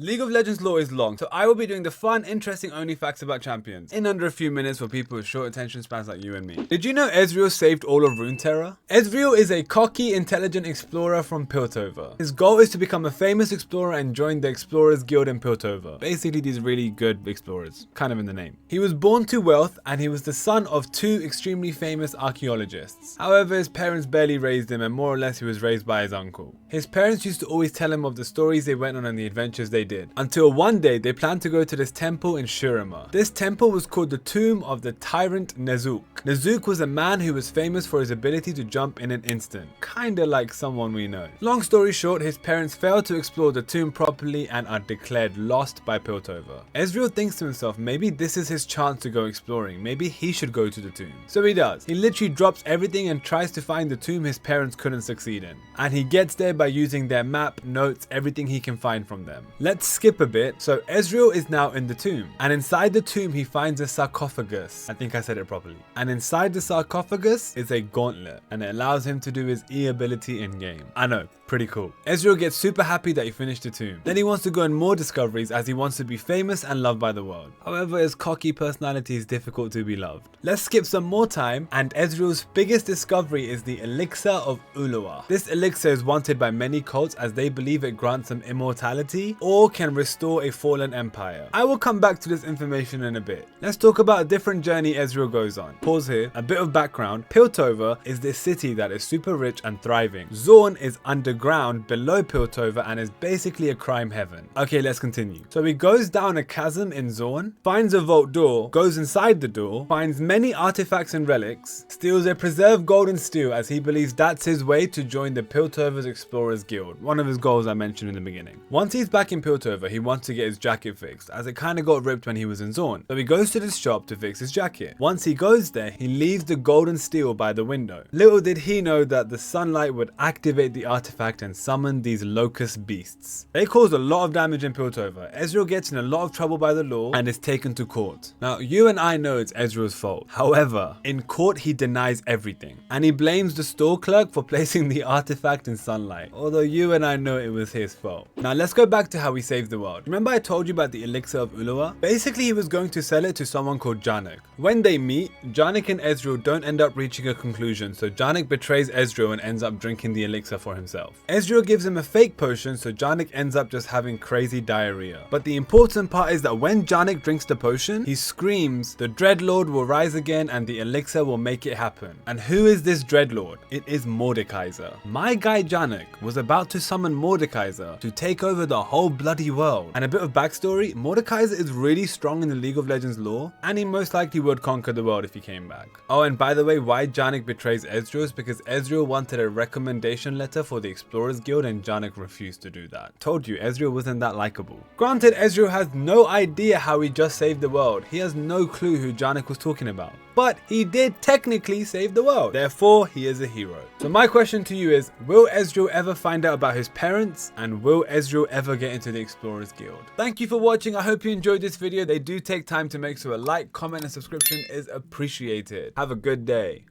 League of Legends lore is long, so I will be doing the fun, interesting only facts about champions in under a few minutes for people with short attention spans like you and me. Did you know Ezreal saved all of Runeterra? Ezreal is a cocky, intelligent explorer from Piltover. His goal is to become a famous explorer and join the Explorers Guild in Piltover. Basically these really good explorers, kind of in the name. He was born to wealth and he was the son of two extremely famous archaeologists. However, his parents barely raised him and more or less he was raised by his uncle. His parents used to always tell him of the stories they went on and the adventures they did, until one day they planned to go to this temple in Shurima. This temple was called the Tomb of the Tyrant Nezuk. Nezuk was a man who was famous for his ability to jump in an instant, kinda like someone we know. Long story short, his parents failed to explore the tomb properly and are declared lost by Piltover. Ezreal thinks to himself, maybe this is his chance to go exploring, maybe he should go to the tomb. So he does. He literally drops everything and tries to find the tomb his parents couldn't succeed in. And he gets there by using their map, notes, everything he can find from them. Let's skip a bit. So Ezreal is now in the tomb, and inside the tomb he finds a sarcophagus. I think I said it properly. And inside the sarcophagus is a gauntlet, and it allows him to do his E ability in game. I know, pretty cool. Ezreal gets super happy that he finished the tomb. Then he wants to go on more discoveries as he wants to be famous and loved by the world. However, his cocky personality is difficult to be loved. Let's skip some more time, and Ezreal's biggest discovery is the Elixir of Ulua. This elixir is wanted by many cults as they believe it grants them immortality or can restore a fallen empire. I will come back to this information in a bit. Let's talk about a different journey Ezreal goes on. Pause here. A bit of background. Piltover is this city that is super rich and thriving. Zorn is underground below Piltover and is basically a crime heaven. Okay, let's continue. So he goes down a chasm in Zorn, finds a vault door, goes inside the door, finds many artifacts and relics, steals a preserved golden steel as he believes that's his way to join the Piltover's Explorers Guild, one of his goals I mentioned in the beginning. Once he's back in Piltover, he wants to get his jacket fixed as it kinda got ripped when he was in Zorn. So he goes to this shop to fix his jacket. Once he goes there, he leaves the golden steel by the window. Little did he know that the sunlight would activate the artifact and summon these Locust beasts. They cause a lot of damage in Piltover. Ezreal gets in a lot of trouble by the law and is taken to court. Now, you and I know it's Ezreal's fault. However, in court he denies everything and he blames the store clerk for placing the artifact in sunlight, although you and I know it was his fault. Now let's go back to how he saved the world. Remember I told you about the Elixir of Ulua? Basically he was going to sell it to someone called Janik. When they meet, Janik and Ezreal don't end up reaching a conclusion, so Janik betrays Ezreal and ends up drinking the elixir for himself. Ezreal gives him a fake potion, so Janik ends up just having crazy diarrhea. But the important part is that when Janik drinks the potion, he screams, the Dreadlord will rise again and the elixir will make it happen. And who is this Dreadlord? It is Mordekaiser. My guy Janik was about to summon Mordekaiser to take over the whole bloody world. And a bit of backstory, Mordekaiser is really strong in the League of Legends lore, and he most likely would conquer the world if he came back. Oh, and by the way, why Janik betrays Ezreal is because Ezreal wanted a recommendation letter for the Explorers Guild and Janik refused to do that. Told you, Ezreal wasn't that likable. Granted, Ezreal has no idea how he just saved the world. He has no clue who Janik was talking about. But he did technically save the world. Therefore, he is a hero. So my question to you is, will Ezreal ever find out about his parents? And will Ezreal ever get into the Explorers Guild? Thank you for watching. I hope you enjoyed this video. They do take time to make, so a like, comment, and subscription is appreciated. Have a good day.